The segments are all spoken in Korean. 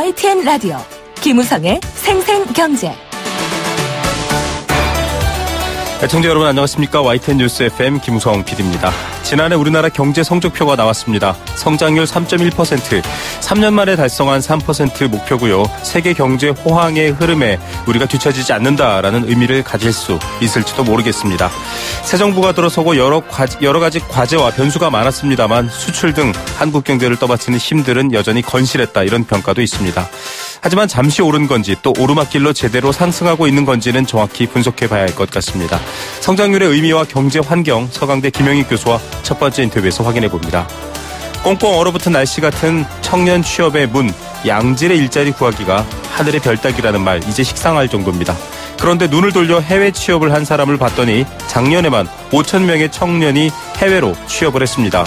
YTN 라디오 김우성의 생생경제. 시청자 여러분 안녕하십니까. YTN 뉴스 FM 김우성 PD입니다. 지난해 우리나라 경제 성적표가 나왔습니다. 성장률 3.1%, 3년 만에 달성한 3% 목표고요. 세계 경제 호황의 흐름에 우리가 뒤처지지 않는다라는 의미를 가질 수 있을지도 모르겠습니다. 새 정부가 들어서고 여러 가지 과제와 변수가 많았습니다만 수출 등 한국 경제를 떠받치는 힘들은 여전히 건실했다, 이런 평가도 있습니다. 하지만 잠시 오른 건지 또 오르막길로 제대로 상승하고 있는 건지는 정확히 분석해 봐야 할 것 같습니다. 성장률의 의미와 경제 환경, 서강대 김영익 교수와 첫 번째 인터뷰에서 확인해 봅니다. 꽁꽁 얼어붙은 날씨 같은 청년 취업의 문, 양질의 일자리 구하기가 하늘의 별 따기라는 말 이제 식상할 정도입니다. 그런데 눈을 돌려 해외 취업을 한 사람을 봤더니 작년에만 5천 명의 청년이 해외로 취업을 했습니다.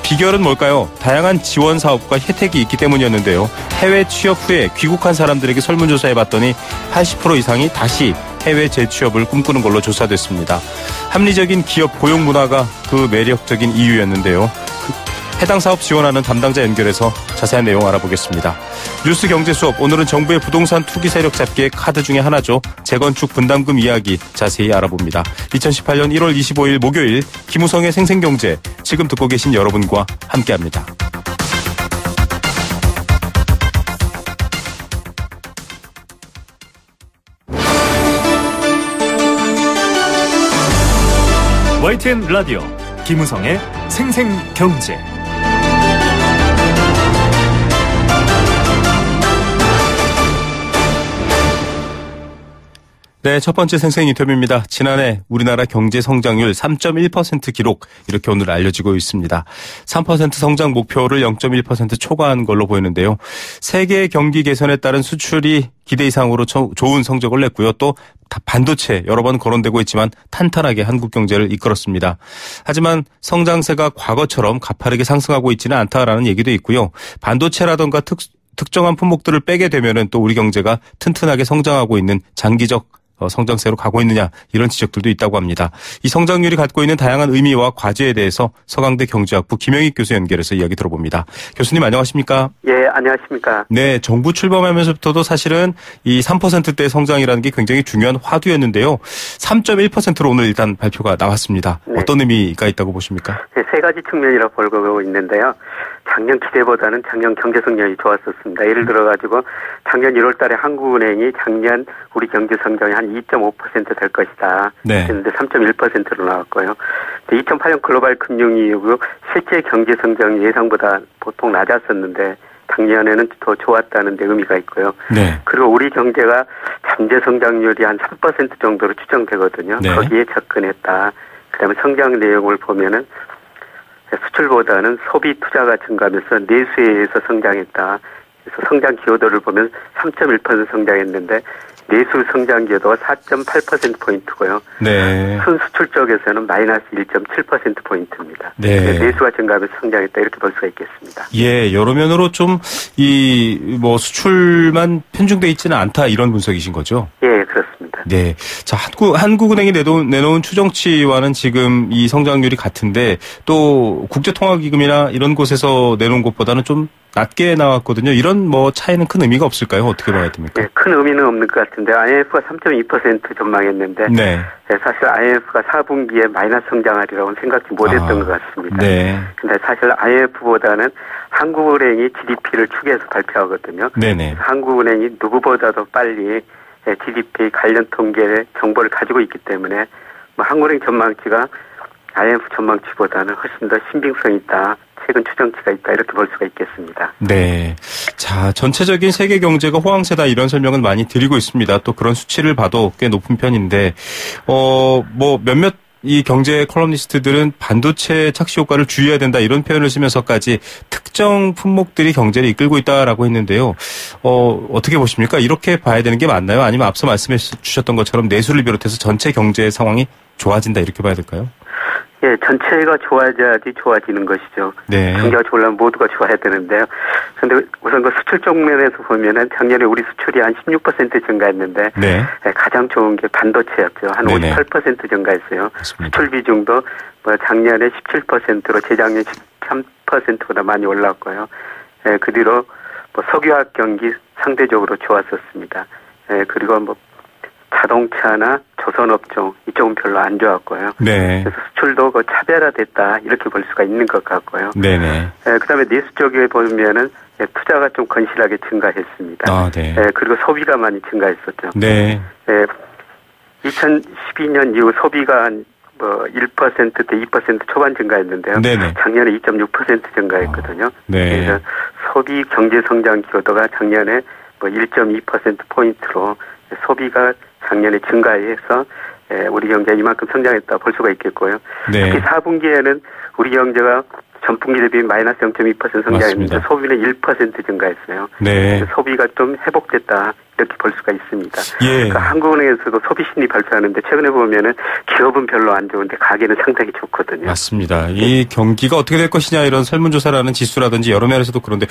비결은 뭘까요? 다양한 지원 사업과 혜택이 있기 때문이었는데요. 해외 취업 후에 귀국한 사람들에게 설문조사해봤더니 80% 이상이 다시 해외 재취업을 꿈꾸는 걸로 조사됐습니다. 합리적인 기업 고용 문화가 그 매력적인 이유였는데요. 해당 사업 지원하는 담당자 연결해서 자세한 내용 알아보겠습니다. 뉴스 경제 수업, 오늘은 정부의 부동산 투기 세력 잡기의 카드 중에 하나죠. 재건축 분담금 이야기 자세히 알아봅니다. 2018년 1월 25일 목요일 김우성의 생생경제, 지금 듣고 계신 여러분과 함께합니다. YTN 라디오 김우성의 생생경제. 네, 첫 번째 생생 인터뷰입니다. 지난해 우리나라 경제 성장률 3.1% 기록, 이렇게 오늘 알려지고 있습니다. 3% 성장 목표를 0.1% 초과한 걸로 보이는데요. 세계 경기 개선에 따른 수출이 기대 이상으로 좋은 성적을 냈고요. 또 반도체 여러 번 거론되고 있지만 탄탄하게 한국 경제를 이끌었습니다. 하지만 성장세가 과거처럼 가파르게 상승하고 있지는 않다라는 얘기도 있고요. 반도체라던가 특정한 품목들을 빼게 되면은 또 우리 경제가 튼튼하게 성장하고 있는 장기적 성장세로 가고 있느냐, 이런 지적들도 있다고 합니다. 이 성장률이 갖고 있는 다양한 의미와 과제에 대해서 서강대 경제학부 김영익 교수 연결해서 이야기 들어봅니다. 교수님 안녕하십니까? 예, 안녕하십니까? 네, 정부 출범하면서부터도 사실은 이 3%대 성장이라는 게 굉장히 중요한 화두였는데요. 3.1%로 오늘 일단 발표가 나왔습니다. 네. 어떤 의미가 있다고 보십니까? 네, 세 가지 측면이라고 보고 있는데요. 작년 기대보다는 작년 경제 성장이 좋았었습니다. 예를 들어가지고 작년 1월 달에 한국은행이 작년 우리 경제 성장이 한 2.5% 될 것이다. 네. 했는데 3.1%로 나왔고요. 2008년 글로벌 금융위 이후 실제 경제 성장이 예상보다 보통 낮았었는데 작년에는 더 좋았다는 데 의미가 있고요. 네. 그리고 우리 경제가 잠재 성장률이 한 3% 정도로 추정되거든요. 네. 거기에 접근했다. 그다음에 성장 내용을 보면은 수출보다는 소비 투자가 증가하면서 내수에 의해서 성장했다. 그래서 성장 기여도를 보면 3.1% 성장했는데 내수 성장 기여도가 4.8%포인트고요. 네. 순수출 쪽에서는 마이너스 1.7%포인트입니다. 네. 내수가 증가하면서 성장했다, 이렇게 볼 수가 있겠습니다. 예, 여러 면으로 좀 수출만 편중돼 있지는 않다, 이런 분석이신 거죠? 예, 그렇습니다. 네. 자, 한국은행이 내놓은 추정치와는 지금 이 성장률이 같은데 또 국제통화기금이나 이런 곳에서 내놓은 것보다는 좀 낮게 나왔거든요. 이런 차이는 큰 의미가 없을까요? 어떻게 봐야 됩니까? 네, 큰 의미는 없는 것 같은데 IMF가 3.2% 전망했는데 네. 사실 IMF가 4분기에 마이너스 성장하리라고는 생각지 못했던 것 같습니다. 네. 근데 사실 IMF보다는 한국은행이 GDP를 추계해서 발표하거든요. 네네. 한국은행이 누구보다도 빨리 GDP 관련 통계 정보를 가지고 있기 때문에 한국은행 전망치가 IMF 전망치보다는 훨씬 더 신빙성이 있다, 최근 추정치가 있다, 이렇게 볼 수가 있겠습니다. 네. 자, 전체적인 세계 경제가 호황세다, 이런 설명은 많이 드리고 있습니다. 또 그런 수치를 봐도 꽤 높은 편인데, 몇몇 이 경제 컬럼니스트들은 반도체 착시 효과를 주의해야 된다, 이런 표현을 쓰면서까지 특정 품목들이 경제를 이끌고 있다라고 했는데요. 어떻게 보십니까? 이렇게 봐야 되는 게 맞나요? 아니면 앞서 말씀해 주셨던 것처럼 내수를 비롯해서 전체 경제 상황이 좋아진다, 이렇게 봐야 될까요? 예, 전체가 좋아져야지 좋아지는 것이죠. 네. 경제가 좋으려면 모두가 좋아야 되는데요. 그런데 우선 그 수출 쪽면에서 보면은 작년에 우리 수출이 한 16% 증가했는데, 네. 가장 좋은 게 반도체였죠. 한 네네. 58% 증가했어요. 맞습니다. 수출 비중도 작년에 17%로 재작년 13%보다 많이 올랐고요. 그 뒤로 뭐 석유화학 경기 상대적으로 좋았었습니다. 예, 그리고 뭐 자동차나 조선업종 이쪽은 별로 안 좋았고요. 네. 그래서 수출도 그 차별화됐다 이렇게 볼 수가 있는 것 같고요. 네네. 예, 그다음에 내수 쪽에 보면은 예, 투자가 좀 건실하게 증가했습니다. 아, 네. 예, 그리고 소비가 많이 증가했었죠. 네. 예, 2012년 이후 소비가 한 뭐 1%대 2% 초반 증가했는데요. 네네. 작년에 2.6% 증가했거든요. 네. 그래서 소비 경제 성장 기여도가 작년에 뭐 1.2% 포인트로 소비가 작년에 증가해서 우리 경제가 이만큼 성장했다 볼 수가 있겠고요. 네. 특히 4분기에는 우리 경제가 전분기 대비 마이너스 0.2% 성장했는데 맞습니다. 소비는 1% 증가했어요. 네. 소비가 좀 회복됐다 이렇게 볼 수가 있습니다. 예. 그러니까 한국은행에서도 소비 심리 발표하는데 최근에 보면은 기업은 별로 안 좋은데 가게는 상당히 좋거든요. 맞습니다. 이 경기가 어떻게 될 것이냐 이런 설문조사라는 지수라든지 여러 면에서도 그런데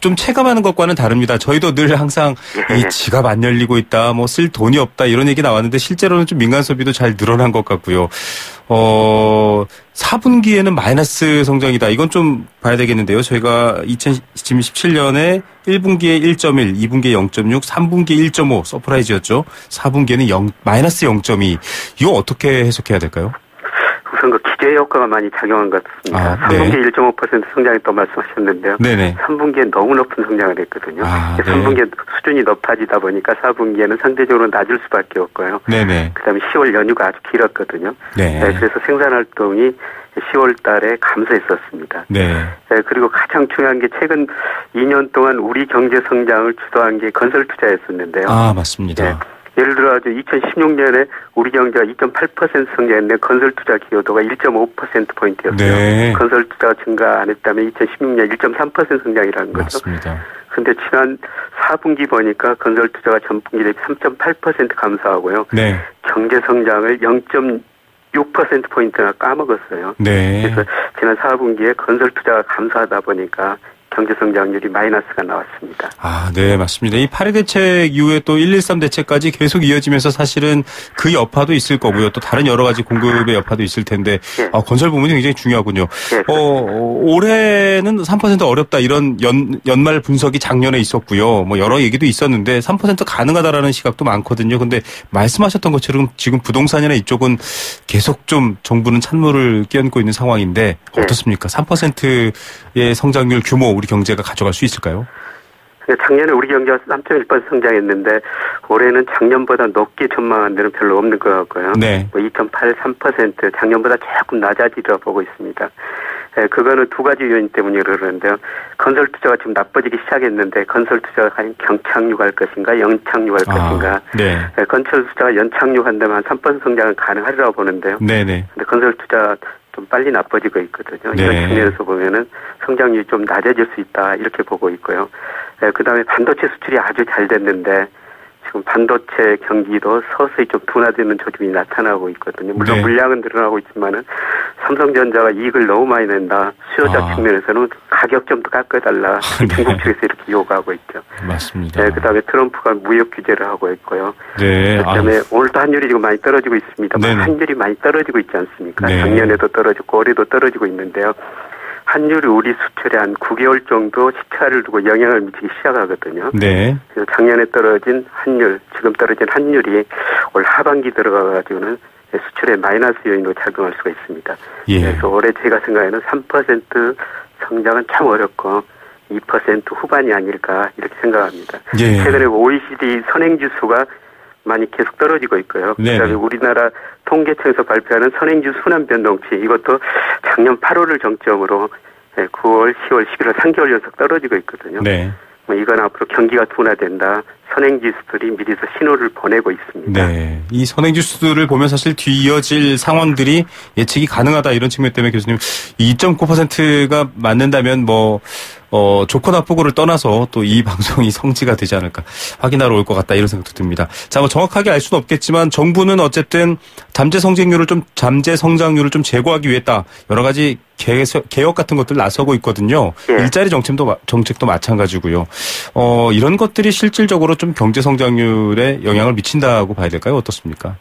좀 체감하는 것과는 다릅니다. 저희도 늘 항상 예. 이 지갑 안 열리고 있다, 뭐 쓸 돈이 없다 이런 얘기 나왔는데 실제로는 좀 민간 소비도 잘 늘어난 것 같고요. 4분기에는 마이너스 성장이다. 이건 좀 봐야 되겠는데요. 저희가 2017년에 1분기에 1.1, 2분기에 0.6, 3분기에 1.5 서프라이즈였죠. 4분기에는 마이너스 0.2. 이거 어떻게 해석해야 될까요? 우선 그 기대 효과가 많이 작용한 것 같습니다. 아, 네. 3분기에 1.5% 성장했다고 말씀하셨는데요. 네네. 3분기에 너무 높은 성장을 했거든요. 아, 네. 3분기에 수준이 높아지다 보니까 4분기에는 상대적으로 낮을 수밖에 없고요. 네네. 그다음에 10월 연휴가 아주 길었거든요. 네. 그래서 생산활동이 10월 달에 감소했었습니다. 네. 그리고 가장 중요한 게 최근 2년 동안 우리 경제 성장을 주도한 게 건설 투자였었는데요. 아, 맞습니다. 네. 예를 들어 2016년에 우리 경제가 2.8% 성장했는데 건설 투자 기여도가 1.5%포인트였어요. 네. 건설 투자가 증가 안 했다면 2016년 1.3% 성장이라는 거죠. 맞습니다. 그런데 지난 4분기 보니까 건설 투자가 전분기 대비 3.8% 감소하고요. 네. 경제 성장을 0.6%포인트나 까먹었어요. 네. 그래서 지난 4분기에 건설 투자가 감소하다 보니까 경제 성장률이 마이너스가 나왔습니다. 아, 네, 맞습니다. 이 8.2 대책 이후에 또 113 대책까지 계속 이어지면서 사실은 그 여파도 있을 거고요. 또 다른 여러 가지 공급의 여파도 있을 텐데, 네. 건설 부분이 굉장히 중요하군요. 네, 올해는 3% 어렵다 이런 연말 분석이 작년에 있었고요. 뭐 여러 얘기도 있었는데 3% 가능하다라는 시각도 많거든요. 근데 말씀하셨던 것처럼 지금 부동산이나 이쪽은 계속 좀 정부는 찬물을 끼얹고 있는 상황인데 어떻습니까? 3%의 성장률 규모 우리 경제가 가져갈 수 있을까요? 작년에 우리 경제가 3.1% 성장했는데 올해는 작년보다 높게 전망한 데는 별로 없는 것 같고요. 네. 뭐 2.8, 3% 작년보다 조금 낮아지려 보고 있습니다. 그거는 두 가지 요인 때문에 그러는데요. 건설 투자가 지금 나빠지기 시작했는데 건설 투자가 과연 경착륙할 것인가 연착륙할 것인가. 네. 건설 투자가 연착륙한다면 한 3% 성장은 가능하리라고 보는데요. 네네. 근데 건설 투자 좀 빨리 나빠지고 있거든요. 네. 이런 측면에서 보면은 성장률이 좀 낮아질 수 있다 이렇게 보고 있고요. 그다음에 반도체 수출이 아주 잘 됐는데 지금 반도체 경기도 서서히 좀 둔화되는 조짐이 나타나고 있거든요. 물론 네. 물량은 늘어나고 있지만은 삼성전자가 이익을 너무 많이 낸다. 수요자 측면에서는 가격 좀 더 깎아달라. 네. 중국 측에서 이렇게 요구하고 있죠. 맞습니다. 그다음에 트럼프가 무역 규제를 하고 있고요. 네. 그다음에 오늘도 환율이 지금 많이 떨어지고 있습니다. 네네. 환율이 많이 떨어지고 있지 않습니까? 네. 작년에도 떨어지고 올해도 떨어지고 있는데요. 환율이 우리 수출에 한 9개월 정도 시차를 두고 영향을 미치기 시작하거든요. 네. 그래서 작년에 떨어진 환율, 지금 떨어진 환율이 올 하반기 들어가가지고는 수출에 마이너스 요인으로 작용할 수가 있습니다. 예. 그래서 올해 제가 생각에는 3% 성장은 참 어렵고 2% 후반이 아닐까 이렇게 생각합니다. 예. 최근에 OECD 선행지수가 많이 계속 떨어지고 있고요. 네네. 그다음에 우리나라 통계청에서 발표하는 선행지수 순환 변동치 이것도 작년 8월을 정점으로 9월, 10월, 11월 3개월 연속 떨어지고 있거든요. 네. 이건 앞으로 경기가 둔화된다. 선행지수들이 미리서 신호를 보내고 있습니다. 네. 이 선행지수들을 보면 사실 뒤이어질 상황들이 예측이 가능하다 이런 측면 때문에 교수님 2.9%가 맞는다면 좋고 나쁘고를 떠나서 또 이 방송이 성지가 되지 않을까 확인하러 올 것 같다 이런 생각도 듭니다. 자, 정확하게 알 수는 없겠지만 정부는 어쨌든 잠재 성장률을 좀 제고하기 위해 여러 가지 개혁 같은 것들 나서고 있거든요. 예. 일자리 정책도 마찬가지고요. 이런 것들이 실질적으로 좀 경제 성장률에 영향을 미친다고 봐야 될까요? 어떻습니까?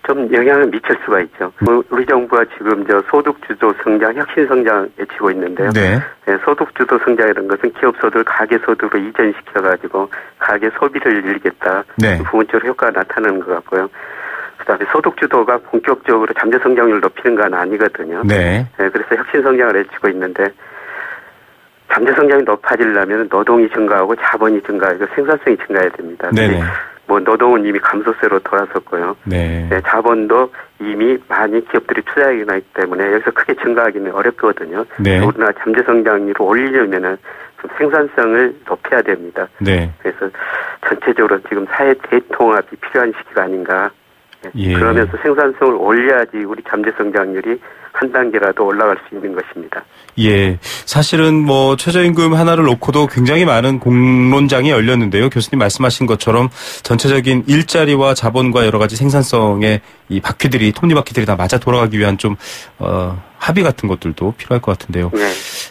좀 영향을 미칠 수가 있죠. 우리 정부가 지금 소득주도 성장, 혁신성장 외치고 있는데요. 네. 네, 소득주도 성장이라는 것은 기업 소득을 가계 소득으로 이전시켜가지고 가계 소비를 늘리겠다. 네. 부분적으로 효과가 나타나는 것 같고요. 그다음에 소득주도가 본격적으로 잠재 성장률을 높이는 건 아니거든요. 네. 네, 그래서 혁신성장을 외치고 있는데 잠재 성장이 높아지려면 노동이 증가하고 자본이 증가하고 생산성이 증가해야 됩니다. 네네. 뭐 노동은 이미 감소세로 돌아섰고요. 네. 네, 자본도 이미 많이 기업들이 투자하기 나기 때문에 여기서 크게 증가하기는 어렵거든요. 네. 우리나라 잠재 성장률을 올리려면은 좀 생산성을 높여야 됩니다. 네. 그래서 전체적으로 지금 사회 대통합이 필요한 시기가 아닌가. 네. 예. 그러면서 생산성을 올려야지 우리 잠재 성장률이 한 단계라도 올라갈 수 있는 것입니다. 예. 사실은 뭐 최저임금 하나를 놓고도 굉장히 많은 공론장이 열렸는데요. 교수님 말씀하신 것처럼 전체적인 일자리와 자본과 여러 가지 생산성의 이 바퀴들이, 톱니바퀴들이 다 맞아 돌아가기 위한 좀, 합의 같은 것들도 필요할 것 같은데요. 네.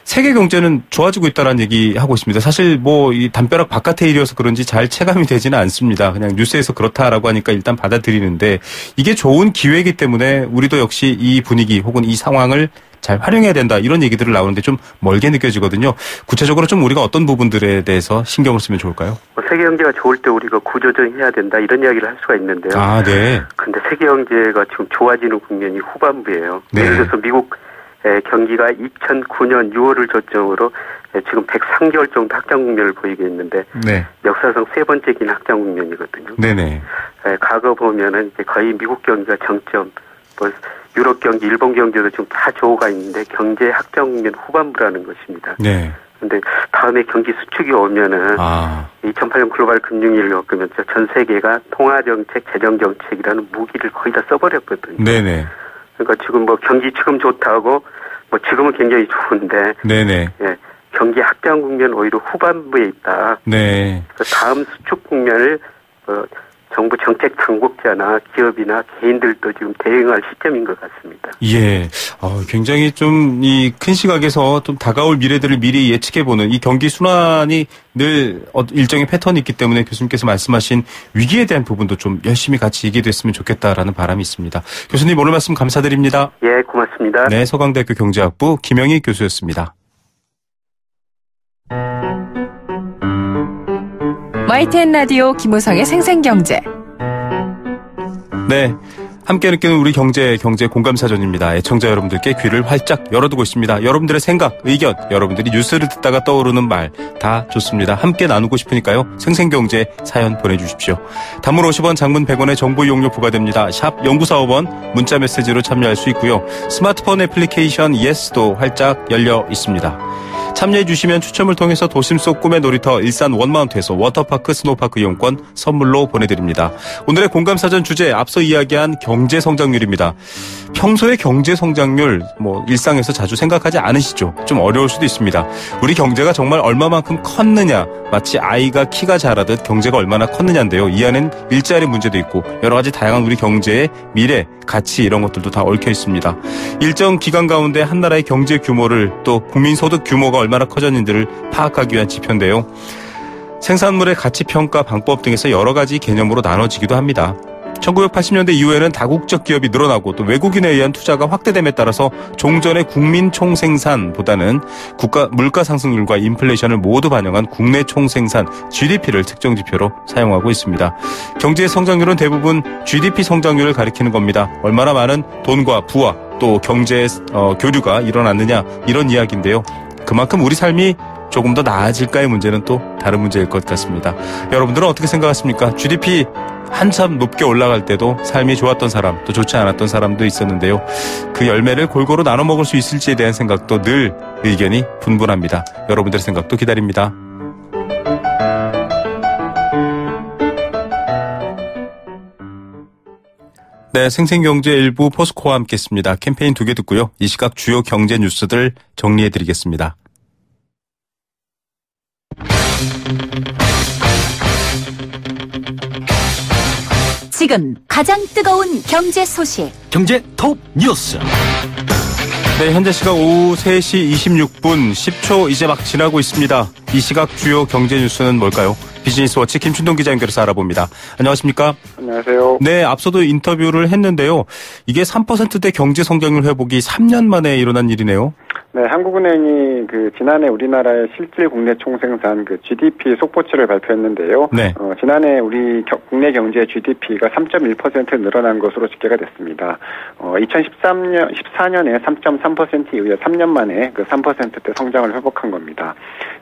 세계 경제는 좋아지고 있다는 얘기 하고 있습니다. 사실 뭐 이 담벼락 바깥의 일이어서 그런지 잘 체감이 되지는 않습니다. 그냥 뉴스에서 그렇다라고 하니까 일단 받아들이는데 이게 좋은 기회이기 때문에 우리도 역시 이 분위기 혹은 이 상황을 잘 활용해야 된다 이런 얘기들을 나오는데 좀 멀게 느껴지거든요. 구체적으로 좀 우리가 어떤 부분들에 대해서 신경을 쓰면 좋을까요? 세계 경제가 좋을 때 우리가 구조조정해야 된다 이런 이야기를 할 수가 있는데요. 아, 네. 근데 세계 경제가 지금 좋아지는 국면이 후반부예요. 네. 예를 들어서 미국 경기가 2009년 6월을 저점으로 지금 103개월 정도 확장 국면을 보이고 있는데 네. 역사상 세 번째 긴 확장 국면이거든요. 네네. 과거 보면은 이제 거의 미국 경기가 정점, 뭐 유럽 경기, 일본 경제도 지금 다 조호가 있는데 경제 확장 국면 후반부라는 것입니다. 네. 근데 다음에 경기 수축이 오면은 2008년 글로벌 금융위기를 겪으면서 전 세계가 통화정책, 재정정책이라는 무기를 거의 다 써버렸거든요. 네네. 그러니까 지금 뭐 경기 지금 좋다고 뭐 지금은 굉장히 좋은데 네네. 예, 경기 확장 국면 오히려 후반부에 있다. 네. 그래서 다음 수축 국면을 정부 정책 당국자나 기업이나 개인들도 지금 대응할 시점인 것 같습니다. 예. 굉장히 좀 이 큰 시각에서 좀 다가올 미래들을 미리 예측해보는 이 경기 순환이 늘 일정의 패턴이 있기 때문에 교수님께서 말씀하신 위기에 대한 부분도 좀 열심히 같이 얘기됐으면 좋겠다라는 바람이 있습니다. 교수님 오늘 말씀 감사드립니다. 예, 고맙습니다. 네, 서강대학교 경제학부 김영희 교수였습니다. YTN 라디오 김우성의 생생경제. 네. 함께 느끼는 우리 경제 공감사전입니다. 애청자 여러분들께 귀를 활짝 열어두고 있습니다. 여러분들의 생각, 의견, 여러분들이 뉴스를 듣다가 떠오르는 말 다 좋습니다. 함께 나누고 싶으니까요. 생생경제 사연 보내주십시오. 단문 50원, 장문 100원의 정보 이용료 부과됩니다. 샵 0945번 문자 메시지로 참여할 수 있고요. 스마트폰 애플리케이션 예스도 활짝 열려 있습니다. 참여해 주시면 추첨을 통해서 도심 속 꿈의 놀이터 일산 원마운트에서 워터파크 스노우파크 이용권 선물로 보내드립니다. 오늘의 공감사전 주제 앞서 이야기한 경제성장률입니다. 평소에 경제성장률 일상에서 자주 생각하지 않으시죠? 좀 어려울 수도 있습니다. 우리 경제가 정말 얼마만큼 컸느냐, 마치 아이가 키가 자라듯 경제가 얼마나 컸느냐인데요. 이 안엔 일자리 문제도 있고 여러 가지 다양한 우리 경제의 미래, 가치 이런 것들도 다 얽혀 있습니다. 일정 기간 가운데 한 나라의 경제 규모를 또 국민소득 규모가 얼마나 커졌는지를 파악하기 위한 지표인데요. 생산물의 가치평가 방법 등에서 여러 가지 개념으로 나눠지기도 합니다. 1980년대 이후에는 다국적 기업이 늘어나고 또 외국인에 의한 투자가 확대됨에 따라서 종전의 국민 총생산보다는 물가 상승률과 인플레이션을 모두 반영한 국내 총생산 GDP를 특정 지표로 사용하고 있습니다. 경제의 성장률은 대부분 GDP 성장률을 가리키는 겁니다. 얼마나 많은 돈과 부와 또 경제의 교류가 일어났느냐 이런 이야기인데요. 그만큼 우리 삶이 조금 더 나아질까의 문제는 또 다른 문제일 것 같습니다. 여러분들은 어떻게 생각하십니까? GDP 한참 높게 올라갈 때도 삶이 좋았던 사람, 또 좋지 않았던 사람도 있었는데요. 그 열매를 골고루 나눠 먹을 수 있을지에 대한 생각도 늘 의견이 분분합니다. 여러분들의 생각도 기다립니다. 네, 생생경제 일부 포스코와 함께했습니다. 캠페인 2개 듣고요. 이 시각 주요 경제 뉴스들 정리해드리겠습니다. 지금 가장 뜨거운 경제 소식. 경제 톱 뉴스. 네, 현재 시각 오후 3시 26분 10초 이제 막 지나고 있습니다. 이 시각 주요 경제 뉴스는 뭘까요? 비즈니스워치 김춘동 기자 연결해서 알아봅니다. 안녕하십니까? 안녕하세요. 안녕하세요. 네, 앞서도 인터뷰를 했는데요. 이게 3%대 경제 성장률 회복이 3년 만에 일어난 일이네요. 네, 한국은행이 지난해 우리나라의 실질 국내 총생산 GDP 속보치를 발표했는데요. 네. 지난해 우리 국내 경제 GDP가 3.1% 늘어난 것으로 집계가 됐습니다. 2014년에 3.3% 이후에 3년 만에 3%대 성장을 회복한 겁니다.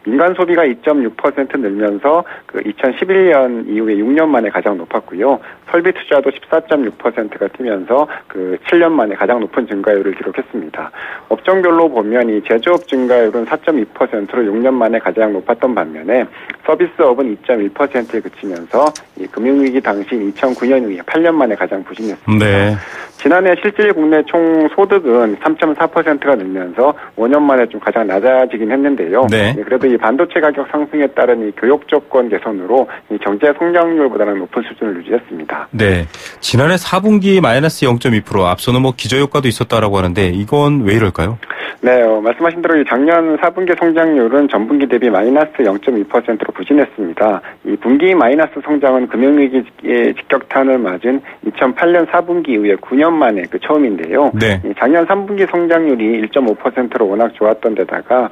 민간 소비가 2.6% 늘면서 2011년 이후에 6년 만에 가장 높았고요. 설비 투자도 14.6%가 뛰면서 7년 만에 가장 높은 증가율을 기록했습니다. 업종별로 보면 이 제조업 증가율은 4.2%로 6년 만에 가장 높았던 반면에 서비스업은 2.1%에 그치면서 이 금융위기 당시인 2009년 이후에 8년 만에 가장 부진했습니다. 네. 지난해 실질 국내 총 소득은 3.4%가 늘면서 5년 만에 좀 가장 낮아지긴 했는데요. 네. 그래도 이 반도체 가격 상승에 따른 이 교육 조건 개선으로 이 경제 성장률보다는 높은 수준을 유지했습니다. 네. 지난해 4분기 마이너스 0.2%, 앞서는 기저효과도 있었다라고 하는데 이건 왜 이럴까요? 네, 말씀하신 대로 작년 4분기 성장률은 전분기 대비 마이너스 0.2%로 부진했습니다. 이 분기 마이너스 성장은 금융위기의 직격탄을 맞은 2008년 4분기 이후에 9년 만에 처음인데요. 네. 작년 3분기 성장률이 1.5%로 워낙 좋았던 데다가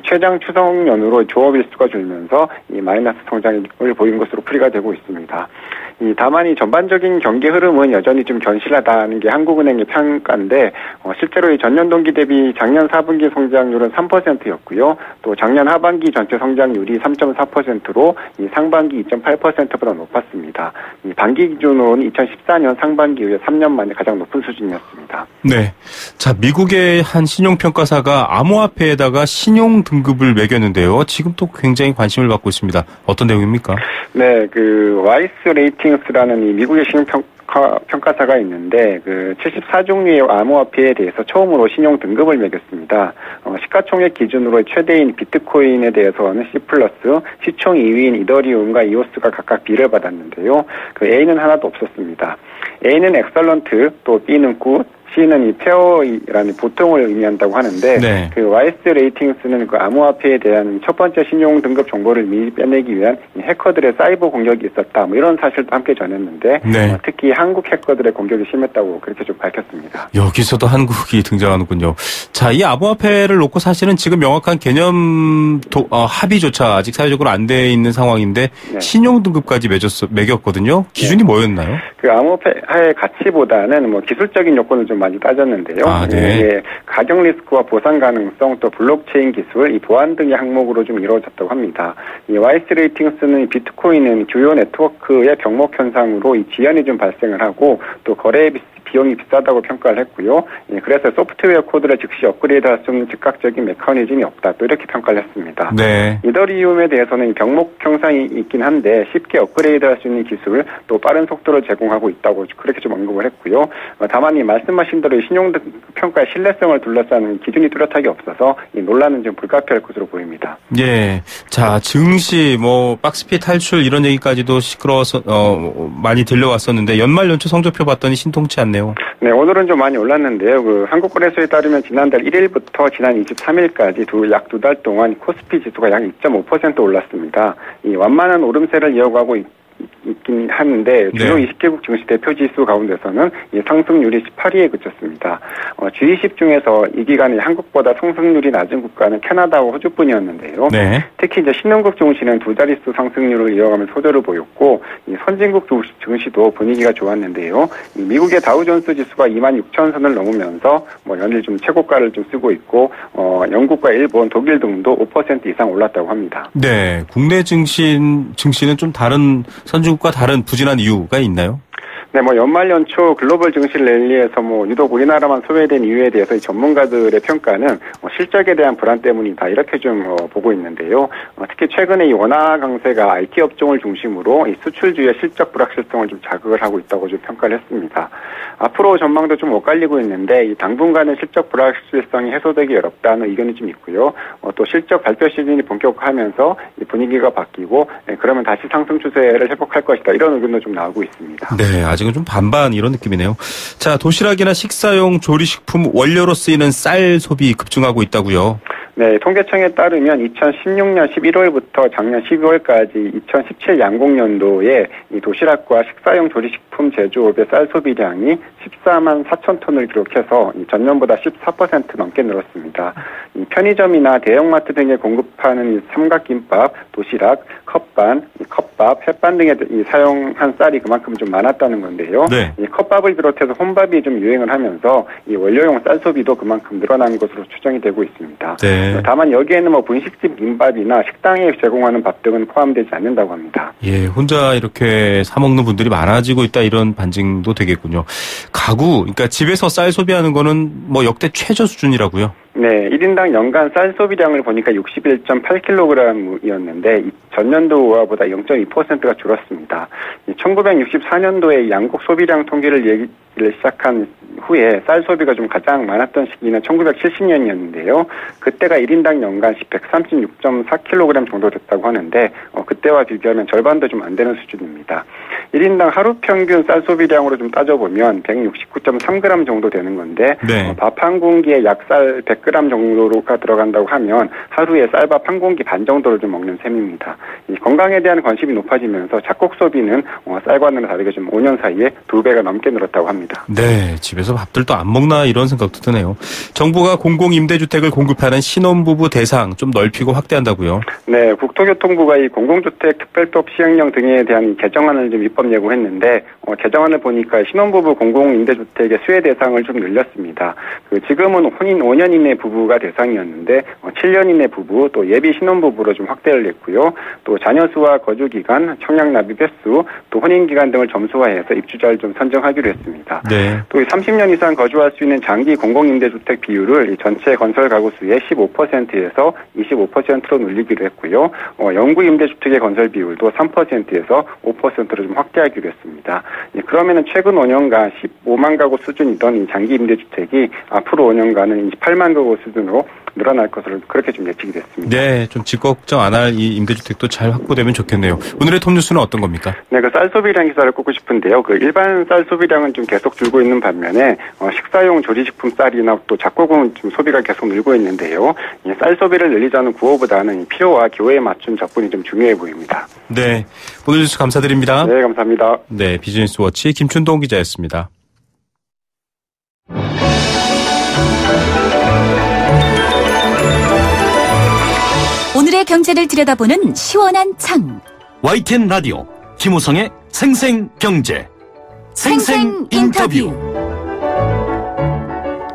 최장 추석 연휴로 조업 일수가 줄면서 이 마이너스 성장을 보인 것으로 풀이가 되고 있습니다. 다만 이 전반적인 경기 흐름은 여전히 좀 견실하다는 게 한국은행의 평가인데 실제로 이 전년 동기 대비 작년 4분기 성장률은 3%였고요. 또 작년 하반기 전체 성장률이 3.4%로 이 상반기 2.8%보다 높았습니다. 이 반기 기준으로는 2014년 상반기 이후에 3년 만에 가장 높은 수준이었습니다. 네. 자, 미국의 한 신용평가사가 암호화폐에다가 신용 등급을 매겼는데요. 지금 또 굉장히 관심을 받고 있습니다. 어떤 내용입니까? 네, 와이스 레이팅스라는 이 미국의 신용평가사가 있는데 74종류의 암호화폐에 대해서 처음으로 신용 등급을 매겼습니다. 시가총액 기준으로 최대인 비트코인에 대해서는 C+, 시총 2위인 이더리움과 이오스가 각각 B를 받았는데요. A는 하나도 없었습니다. A는 엑설런트, 또 B는 굿, C는 이 페어라는 보통을 의미한다고 하는데 네. 와이스 레이팅스는 암호화폐에 대한 첫 번째 신용 등급 정보를 미리 빼내기 위한 해커들의 사이버 공격이 있었다. 이런 사실도 함께 전했는데 네. 특히 한국 해커들의 공격이 심했다고 그렇게 좀 밝혔습니다. 여기서도 한국이 등장하는군요. 자, 이 암호화폐를 놓고 사실은 지금 명확한 개념 합의조차 아직 사회적으로 안 돼 있는 상황인데 네. 신용 등급까지 매겼거든요. 기준이 뭐였나요? 암호화폐의 가치보다는 기술적인 요건을 좀 많이 따졌는데요. 아, 네. 가격 리스크와 보상 가능성, 또 블록체인 기술, 이 보안 등의 항목으로 좀 이루어졌다고 합니다. 이 와이스 레이팅스는 비트코인은 주요 네트워크의 병목 현상으로 이 지연이 좀 발생을 하고 또 거래 비용이 비싸다고 평가를 했고요. 그래서 소프트웨어 코드를 즉시 업그레이드할 수 없는 즉각적인 메커니즘이 없다. 또 이렇게 평가를 했습니다. 네. 이더리움에 대해서는 병목 형상이 있긴 한데 쉽게 업그레이드할 수 있는 기술, 또 빠른 속도를 제공하고 있다고 그렇게 좀 언급을 했고요. 다만 이 말씀하신 대로 신용 평가의 신뢰성을 둘러싸는 기준이 뚜렷하게 없어서 이 논란은 좀 불가피할 것으로 보입니다. 예. 자, 증시, 박스피 탈출 이런 얘기까지도 시끄러워서 많이 들려왔었는데 연말 연초 성적표 봤더니 신통치 않네요. 네, 오늘은 좀 많이 올랐는데요. 한국거래소에 따르면 지난달 1일부터 지난 23일까지 약 두 달 동안 코스피 지수가 약 2.5% 올랐습니다. 이 완만한 오름세를 이어가고 있긴 하는데 주요 네. 20개국 증시 대표 지수 가운데서는 이 상승률이 18위에 그쳤습니다. G20 중에서 이 기간에 한국보다 상승률이 낮은 국가는 캐나다와 호주뿐이었는데요. 네. 특히 이제 신흥국 증시는 두 자릿수 상승률을 이어가면서 호조를 보였고 이 선진국 증시도 분위기가 좋았는데요. 이 미국의 다우존스 지수가 26,000선을 넘으면서 연일 좀 최고가를 좀 쓰고 있고 영국과 일본, 독일 등도 5% 이상 올랐다고 합니다. 네. 국내 증시는 좀 다른 선진국과 다른 부진한 이유가 있나요? 네, 연말 연초 글로벌 증시 랠리에서 유독 우리나라만 소외된 이유에 대해서 이 전문가들의 평가는 실적에 대한 불안 때문이다 이렇게 좀 보고 있는데요. 특히 최근에 이 원화 강세가 IT 업종을 중심으로 이 수출주의 실적 불확실성을 좀 자극을 하고 있다고 좀 평가를 했습니다. 앞으로 전망도 좀 엇갈리고 있는데 이 당분간은 실적 불확실성이 해소되기 어렵다는 의견이 좀 있고요. 또 실적 발표 시즌이 본격화하면서 이 분위기가 바뀌고 그러면 다시 상승 추세를 회복할 것이다 이런 의견도 좀 나오고 있습니다. 네, 아직은 좀 반반 이런 느낌이네요. 자, 도시락이나 식사용 조리식품 원료로 쓰이는 쌀 소비 급증하고 있다고요. 네, 통계청에 따르면 2016년 11월부터 작년 12월까지 2017 양공년도에 이 도시락과 식사용 조리식품 제조업의 쌀 소비량이 14만 4천 톤을 기록해서 전년보다 14% 넘게 늘었습니다. 이 편의점이나 대형마트 등에 공급하는 이 삼각김밥, 도시락, 컵밥, 햇반 등에 사용한 쌀이 그만큼 좀 많았다는 건데요. 네. 이 컵밥을 비롯해서 혼밥이 좀 유행을 하면서 이 원료용 쌀 소비도 그만큼 늘어난 것으로 추정이 되고 있습니다. 네. 다만 여기에는 뭐 분식집 김밥이나 식당에 제공하는 밥 등은 포함되지 않는다고 합니다. 예, 혼자 이렇게 사 먹는 분들이 많아지고 있다 이런 반증도 되겠군요. 가구, 그러니까 집에서 쌀 소비하는 거는 뭐 역대 최저 수준이라고요? 네, 1인당 연간 쌀 소비량을 보니까 61.8kg이었는데 전년도보다 0.2%가 줄었습니다. 1964년도에 양국 소비량 통계를 얘기를 시작한 후에 쌀 소비가 좀 가장 많았던 시기는 1970년이었는데요. 그때가 1인당 연간 136.4kg 정도 됐다고 하는데 그때와 비교하면 절반도 좀 안 되는 수준입니다. 1인당 하루 평균 쌀 소비량으로 좀 따져보면 169.3g 정도 되는 건데 네. 밥 한 공기에 약 쌀 100g 정도가 들어간다고 하면 하루에 쌀밥 한 공기 반 정도를 좀 먹는 셈입니다. 이 건강에 대한 관심이 높아지면서 작곡 소비는 쌀과는 다르게 좀 5년 사이에 2배가 넘게 늘었다고 합니다. 네, 집에서 밥들도 안 먹나 이런 생각도 드네요. 정부가 공공임대주택을 공급하는 신혼부부 대상 좀 넓히고 확대한다고요? 네, 국토교통부가 이 공공주택 특별법 시행령 등에 대한 개정안을 좀 입법 예고했는데 개정안을 보니까 신혼부부 공공임대주택의 수혜 대상을 좀 늘렸습니다. 지금은 혼인 5년 이내 부부가 대상이었는데 7년 이내 부부 또 예비 신혼부부로 좀 확대를 했고요. 또 자녀 수와 거주 기간, 청약 납입 횟수, 또 혼인 기간 등을 점수화해서 입주자를 좀 선정하기로 했습니다. 네. 또 30년 이상 거주할 수 있는 장기 공공임대주택 비율을 전체 건설 가구 수의 15%에서 25%로 늘리기로 했고요. 영구 임대주택의 건설 비율도 3%에서 5%로 좀 확대하기로 했습니다. 그러면은 최근 5년간 15만 가구 수준이던 이 장기 임대주택이 앞으로 5년간은 28만 가구 수준으로 늘어날 것으로 그렇게 좀 예측이 됐습니다. 네, 좀 집 걱정 안 할 이 임대주택도 잘 확보되면 좋겠네요. 오늘의 톱뉴스는 어떤 겁니까? 네, 쌀 소비량 기사를 꼽고 싶은데요. 일반 쌀 소비량은 좀 계속 줄고 있는 반면에 식사용 조리식품 쌀이나 또 작곡은 좀 소비가 계속 늘고 있는데요. 이 쌀 소비를 늘리자는 구호보다는 필요와 기호에 맞춘 접근이 좀 중요해 보입니다. 네, 오늘 뉴스 감사드립니다. 네, 감사합니다. 네, 비즈니스워치 김춘동 기자였습니다. 오늘의 경제를 들여다보는 시원한 창. YTN 라디오 김우성의 생생경제 생생인터뷰.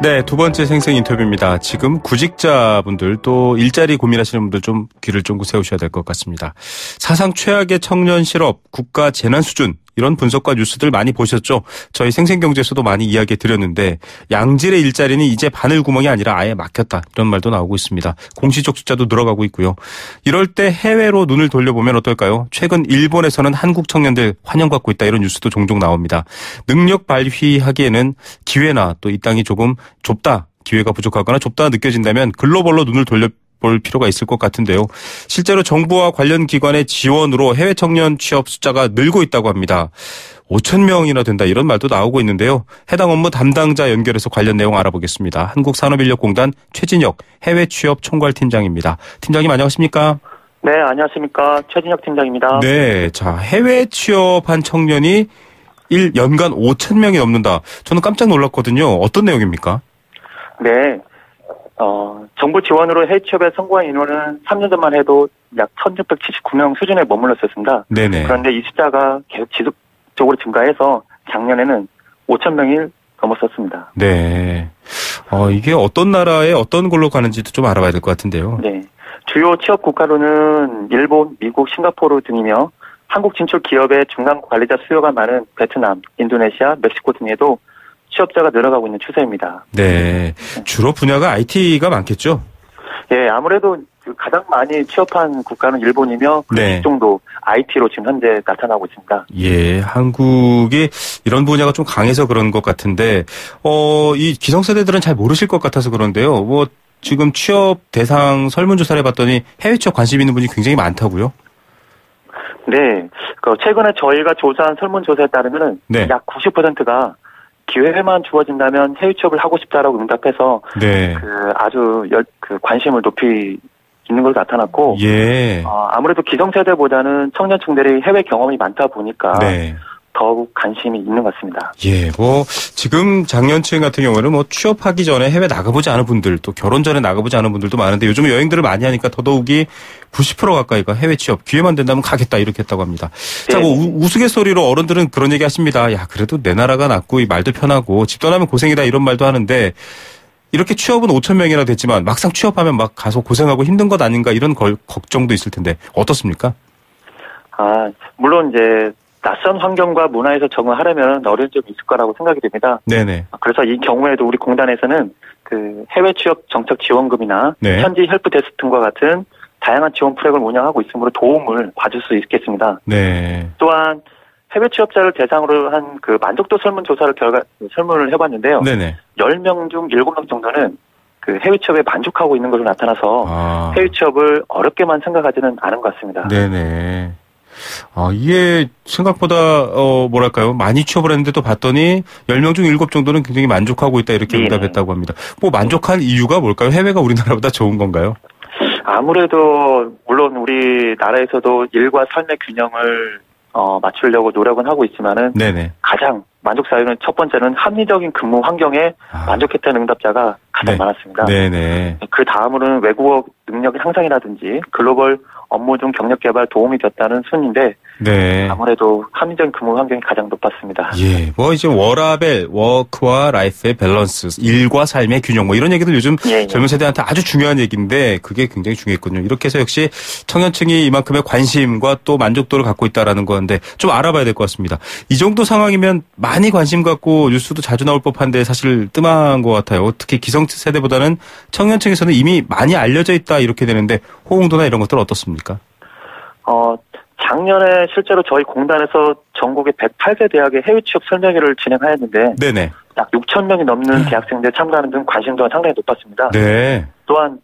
네, 두 번째 생생 인터뷰입니다. 지금 구직자분들 또 일자리 고민하시는 분들 좀 귀를 쫑긋 세우셔야 될 것 같습니다. 사상 최악의 청년 실업, 국가 재난 수준 이런 분석과 뉴스들 많이 보셨죠? 저희 생생경제에서도 많이 이야기 드렸는데 양질의 일자리는 이제 바늘구멍이 아니라 아예 막혔다 이런 말도 나오고 있습니다. 공시적 숫자도 늘어가고 있고요. 이럴 때 해외로 눈을 돌려보면 어떨까요? 최근 일본에서는 한국 청년들 환영받고 있다 이런 뉴스도 종종 나옵니다. 능력 발휘하기에는 기회나 또 이 땅이 조금 좁다, 기회가 부족하거나 좁다 느껴진다면 글로벌로 눈을 돌려볼 필요가 있을 것 같은데요. 실제로 정부와 관련 기관의 지원으로 해외 청년 취업 숫자가 늘고 있다고 합니다. 5천 명이나 된다 이런 말도 나오고 있는데요. 해당 업무 담당자 연결해서 관련 내용 알아보겠습니다. 한국산업인력공단 최진혁 해외 취업 총괄팀장입니다. 팀장님 안녕하십니까? 네, 안녕하십니까. 최진혁 팀장입니다. 네, 자 해외 취업한 청년이 연간 5천 명이 넘는다. 저는 깜짝 놀랐거든요. 어떤 내용입니까? 네, 정부 지원으로 해외 취업에 성공한 인원은 3년 전만 해도 약 1,679명 수준에 머물렀었습니다. 네네. 그런데 이 숫자가 계속 지속적으로 증가해서 작년에는 5천 명이 넘었었습니다. 네. 이게 어떤 나라에 어떤 걸로 가는지도 좀 알아봐야 될 것 같은데요. 네. 주요 취업 국가로는 일본, 미국, 싱가포르 등이며 한국 진출 기업의 중간 관리자 수요가 많은 베트남, 인도네시아, 멕시코 등에도 취업자가 늘어가고 있는 추세입니다. 네. 주로 분야가 IT가 많겠죠? 예, 아무래도 가장 많이 취업한 국가는 일본이며 그 네. 정도 IT로 지금 현재 나타나고 있습니다. 예, 한국이 이런 분야가 좀 강해서 그런 것 같은데, 이 기성세대들은 잘 모르실 것 같아서 그런데요. 지금 취업 대상 설문조사를 해봤더니 해외 취업 관심 있는 분이 굉장히 많다고요? 네, 최근에 저희가 조사한 설문조사에 따르면 네. 약 90%가 기회만 주어진다면 해외 취업을 하고 싶다라고 응답해서 네. 아주 관심을 높이 있는 걸로 나타났고 예. 아무래도 기성세대보다는 청년층들이 해외 경험이 많다 보니까 네. 더욱 관심이 있는 것 같습니다. 예, 지금 장년층 같은 경우는 취업하기 전에 해외 나가보지 않은 분들, 또 결혼 전에 나가보지 않은 분들도 많은데 요즘 여행들을 많이 하니까 더더욱이 90% 가까이가 해외 취업, 기회만 된다면 가겠다, 이렇게 했다고 합니다. 네. 자, 우스갯소리로 어른들은 그런 얘기 하십니다. 야, 그래도 내 나라가 낫고, 이 말도 편하고, 집 떠나면 고생이다, 이런 말도 하는데, 이렇게 취업은 5천 명이나 됐지만, 막상 취업하면 막 가서 고생하고 힘든 것 아닌가, 이런 걱정도 있을 텐데, 어떻습니까? 물론 이제, 낯선 환경과 문화에서 적응하려면 어려운 점이 있을 거라고 생각이 됩니다. 네네. 그래서 이 경우에도 우리 공단에서는 해외 취업 정책 지원금이나 네. 현지 헬프데스크 등과 같은 다양한 지원 프로그램을 운영하고 있으므로 도움을 받을 수 있겠습니다. 네. 또한 해외 취업자를 대상으로 한 만족도 설문을 해봤는데요. 네네. 10명 중 7명 정도는 해외 취업에 만족하고 있는 것으로 나타나서 해외 취업을 어렵게만 생각하지는 않은 것 같습니다. 네네. 이게 생각보다 많이 취업을 했는데 또 봤더니 10명 중 7 정도는 굉장히 만족하고 있다, 이렇게 응답했다고 합니다. 만족한 이유가 뭘까요? 해외가 우리나라보다 좋은 건가요? 아무래도 물론 우리나라에서도 일과 삶의 균형을 맞추려고 노력은 하고 있지만은 네네. 가장 만족 사유는 첫 번째는 합리적인 근무 환경에 만족했다는 응답자가 가장 네. 많았습니다. 네네. 그 다음으로는 외국어 능력 향상이라든지 글로벌 업무 중 경력 개발 도움이 됐다는 순인데 네. 아무래도 합리적인 근무 환경이 가장 높았습니다. 예, 이제 워라벨, 워크와 라이프의 밸런스, 일과 삶의 균형, 이런 얘기들 요즘 젊은 세대한테 아주 중요한 얘기인데 그게 굉장히 중요했군요. 이렇게 해서 역시 청년층이 이만큼의 관심과 또 만족도를 갖고 있다라는 건데 좀 알아봐야 될 것 같습니다. 이 정도 상황이면 많이 관심 갖고 뉴스도 자주 나올 법한데 사실 뜸한 것 같아요. 특히 기성세대보다는 청년층에서는 이미 많이 알려져 있다, 이렇게 되는데 호응도나 이런 것들 어떻습니까? 작년에 실제로 저희 공단에서 전국의 108개 대학의 해외 취업 설명회를 진행하였는데 네네. 약 6천 명이 넘는 대학생들 참가하는 등 관심도가 상당히 높았습니다. 네. 또한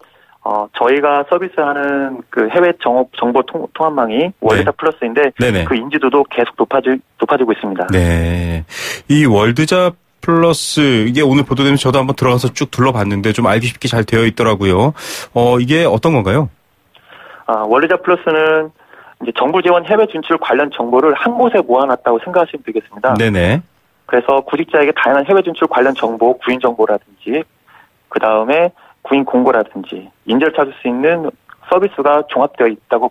저희가 서비스하는 해외 정보 통합망이 월드자 플러스인데 네네. 그 인지도도 계속 높아지고 있습니다. 네. 이 월드자 플러스, 이게 오늘 보도되면서 저도 한번 들어가서 쭉 둘러봤는데 좀 알기 쉽게 잘 되어 있더라고요. 이게 어떤 건가요? 월드자 플러스는 이제 정부 지원 해외 진출 관련 정보를 한 곳에 모아놨다고 생각하시면 되겠습니다. 네네. 그래서 구직자에게 다양한 해외 진출 관련 정보, 구인 정보라든지, 그 다음에 구인 공고라든지 인재를 찾을 수 있는 서비스가 종합되어 있다고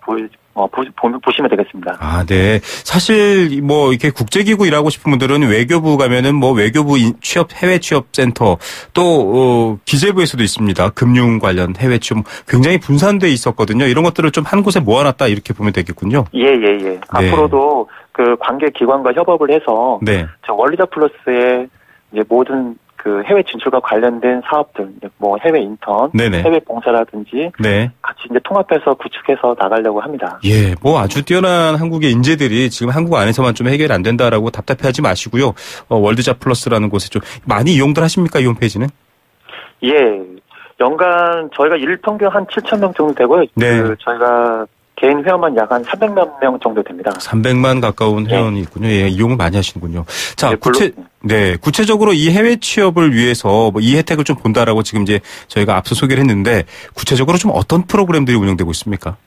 보시면 되겠습니다. 네. 사실 이렇게 국제기구 일하고 싶은 분들은 외교부 가면은 외교부 해외 취업 센터, 또 기재부에서도 있습니다. 금융 관련 해외 취업 굉장히 분산돼 있었거든요. 이런 것들을 좀 한 곳에 모아놨다, 이렇게 보면 되겠군요. 예. 네. 앞으로도 관계 기관과 협업을 해서 네. 저 월드자 플러스의 이제 모든 해외 진출과 관련된 사업들, 해외 인턴, 네네. 해외 봉사라든지, 네. 같이 이제 통합해서 구축해서 나가려고 합니다. 예, 아주 뛰어난 한국의 인재들이 지금 한국 안에서만 좀 해결이 안 된다라고 답답해하지 마시고요. 월드자 플러스라는 곳에 좀 많이 이용들 하십니까, 이 홈페이지는? 예, 연간 저희가 일평균 한 7,000명 정도 되고요. 네. 저희가 개인 회원만 약 한 300만 명 정도 됩니다. 300만 가까운 회원이 있군요. 예, 이용을 많이 하시는군요. 자, 네, 구체적으로 이 해외 취업을 위해서 이 혜택을 좀 본다라고 지금 이제 저희가 앞서 소개를 했는데 구체적으로 좀 어떤 프로그램들이 운영되고 있습니까?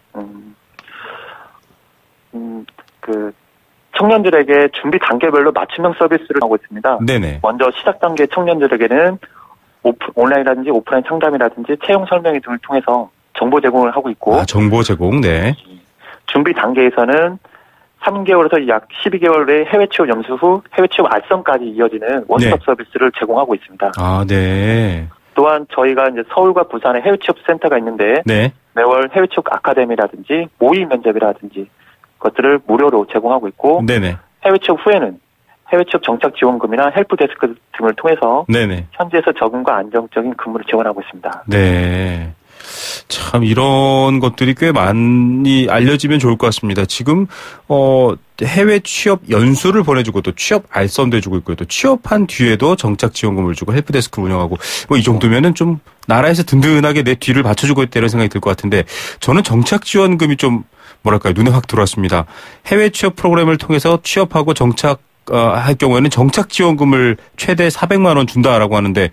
청년들에게 준비 단계별로 맞춤형 서비스를 하고 있습니다. 네네. 먼저 시작 단계 청년들에게는 온라인이라든지 오프라인 상담이라든지 채용 설명회 등을 통해서 정보 제공을 하고 있고. 정보 제공, 네. 준비 단계에서는 3개월에서 약 12개월의 해외 취업 연수 후 해외 취업 알선까지 이어지는 원스톱 서비스를 제공하고 있습니다. 네. 또한 저희가 이제 서울과 부산에 해외 취업 센터가 있는데 매월 해외 취업 아카데미라든지 모의 면접이라든지 것들을 무료로 제공하고 있고 네네. 해외 취업 후에는 해외 취업 정착 지원금이나 헬프데스크 등을 통해서 현지에서 적응과 안정적인 근무를 지원하고 있습니다. 네. 참 이런 것들이 꽤 많이 알려지면 좋을 것 같습니다. 지금 해외 취업 연수를 보내주고 또 취업 알선도 해주고 있고요. 또 취업한 뒤에도 정착 지원금을 주고 헬프데스크를 운영하고 이 정도면은 좀 나라에서 든든하게 내 뒤를 받쳐주고 있다 이런 생각이 들 것 같은데 저는 정착 지원금이 좀 눈에 확 들어왔습니다. 해외 취업 프로그램을 통해서 취업하고 정착 할 경우에는 정착지원금을 최대 400만 원 준다라고 하는데,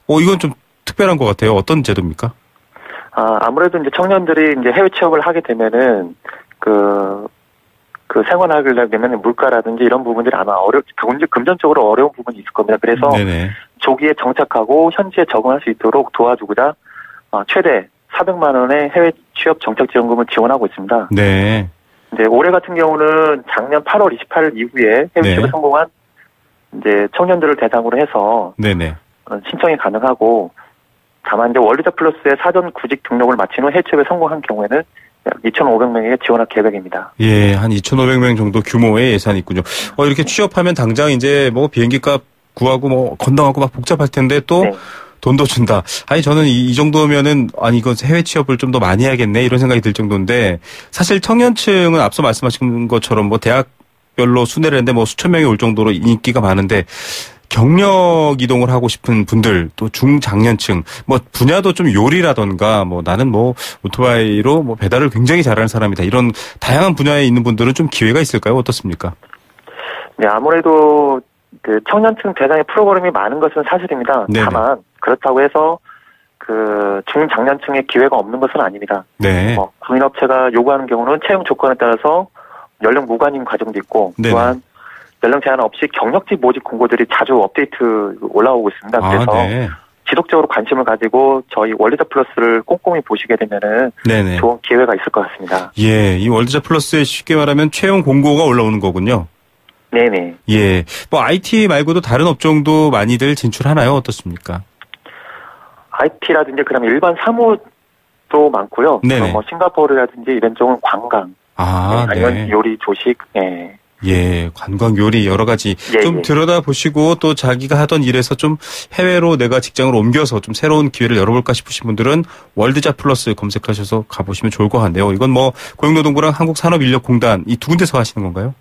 이건 좀 특별한 것 같아요. 어떤 제도입니까? 아무래도 이제 청년들이 이제 해외 취업을 하게 되면은 그 생활하게 되면 물가라든지 이런 부분들이 아마 금전적으로 어려운 부분이 있을 겁니다. 그래서 네네. 조기에 정착하고 현지에 적응할 수 있도록 도와주고자 최대 400만 원의 해외 취업 정착지원금을 지원하고 있습니다. 네. 이제 올해 같은 경우는 작년 8월 28일 이후에 해외 취업에 성공한 이제 청년들을 대상으로 해서 네네. 신청이 가능하고, 다만 이제 월드잡 플러스의 사전 구직 등록을 마친 후 해외 취업에 성공한 경우에는 약 2,500명에게 지원할 계획입니다. 예, 한 2,500명 정도 규모의 예산이 있군요. 이렇게 취업하면 당장 이제 뭐 비행기값 구하고 뭐 건당하고 막 복잡할 텐데 또 돈도 준다. 저는 이 정도면은 이건 해외 취업을 좀 더 많이 해야겠네 이런 생각이 들 정도인데, 사실 청년층은 앞서 말씀하신 것처럼 뭐 대학별로 순회를 했는데 뭐 수천 명이 올 정도로 인기가 많은데, 경력 이동을 하고 싶은 분들, 또 중장년층, 뭐 분야도 좀 요리라던가, 뭐 나는 뭐 오토바이로 뭐 배달을 굉장히 잘하는 사람이다, 이런 다양한 분야에 있는 분들은 좀 기회가 있을까요? 어떻습니까? 네, 아무래도 그 청년층 대상의 프로그램이 많은 것은 사실입니다. 네네. 다만 그렇다고 해서 그 중장년층의 기회가 없는 것은 아닙니다. 네. 구인업체가 요구하는 경우는 채용 조건에 따라서 연령 무관인 과정도 있고, 네네. 또한 연령 제한 없이 경력직 모집 공고들이 자주 업데이트 올라오고 있습니다. 그래서 지속적으로 관심을 가지고 저희 월드잡 플러스를 꼼꼼히 보시게 되면은 네네. 좋은 기회가 있을 것 같습니다. 예, 이 월드잡 플러스에 쉽게 말하면 채용 공고가 올라오는 거군요. 네네. 예, 뭐 IT 말고도 다른 업종도 많이들 진출하나요? 어떻습니까? IT라든지 그다음에 일반 사무도 많고요. 네네. 뭐 싱가포르라든지 이런 쪽은 관광, 아니면 요리, 조식, 예, 관광, 요리 여러 가지 좀 들여다보시고, 또 자기가 하던 일에서 좀 해외로 내가 직장을 옮겨서 좀 새로운 기회를 열어볼까 싶으신 분들은 월드잡 플러스 검색하셔서 가보시면 좋을 것 같네요. 이건 뭐 고용노동부랑 한국산업인력공단 이 두 군데서 하시는 건가요?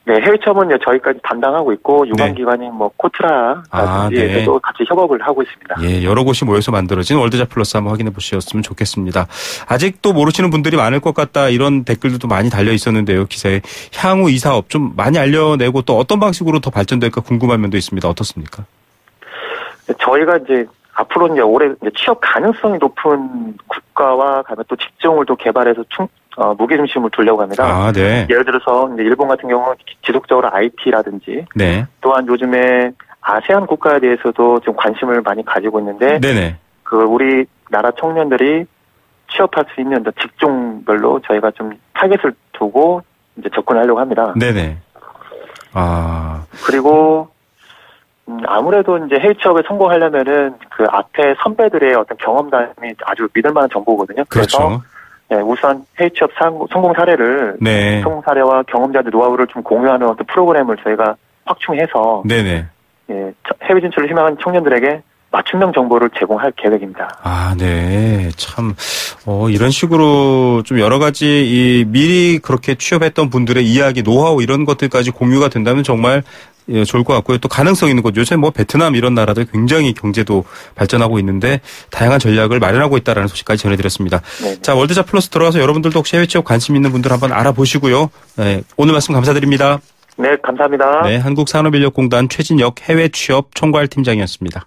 네, 해외 취업은 저희까지 담당하고 있고, 유관기관인 뭐 코트라라든지에서도 같이 협업을 하고 있습니다. 예, 여러 곳이 모여서 만들어진 월드잡 플러스 한번 확인해 보셨으면 좋겠습니다. 아직도 모르시는 분들이 많을 것 같다, 이런 댓글들도 많이 달려 있었는데요, 기사에. 향후 이 사업 좀 많이 알려내고 또 어떤 방식으로 더 발전될까 궁금한 면도 있습니다. 어떻습니까? 저희가 이제 앞으로 올해 취업 가능성이 높은 국가와 또 직종을 또 개발해서 무게중심을 두려고 합니다. 네. 예를 들어서 이제 일본 같은 경우는 지속적으로 IT라든지, 또한 요즘에 아세안 국가에 대해서도 좀 관심을 많이 가지고 있는데, 우리나라 청년들이 취업할 수 있는 직종별로 저희가 좀 타겟을 두고 이제 접근하려고 합니다. 네네. 그리고 아무래도 이제 해외 취업에 성공하려면은 그 앞에 선배들의 어떤 경험담이 아주 믿을만한 정보거든요. 그렇죠. 그래서 우선 해외 취업 성공 사례를, 성공 사례와 경험자들 노하우를 좀 공유하는 어떤 프로그램을 저희가 확충해서 해외 진출을 희망하는 청년들에게 맞춤형 정보를 제공할 계획입니다. 네. 참, 이런 식으로 좀 여러 가지 미리 그렇게 취업했던 분들의 이야기, 노하우 이런 것들까지 공유가 된다면 정말 좋을 것 같고요. 또 가능성 있는 곳, 요새 뭐 베트남 이런 나라들 굉장히 경제도 발전하고 있는데 다양한 전략을 마련하고 있다라는 소식까지 전해드렸습니다. 네네. 자, 월드잡 플러스 들어가서 여러분들도 혹시 해외 취업 관심 있는 분들 한번 알아보시고요. 네, 오늘 말씀 감사드립니다. 네, 감사합니다. 네, 한국산업인력공단 최진혁 해외 취업 총괄팀장이었습니다.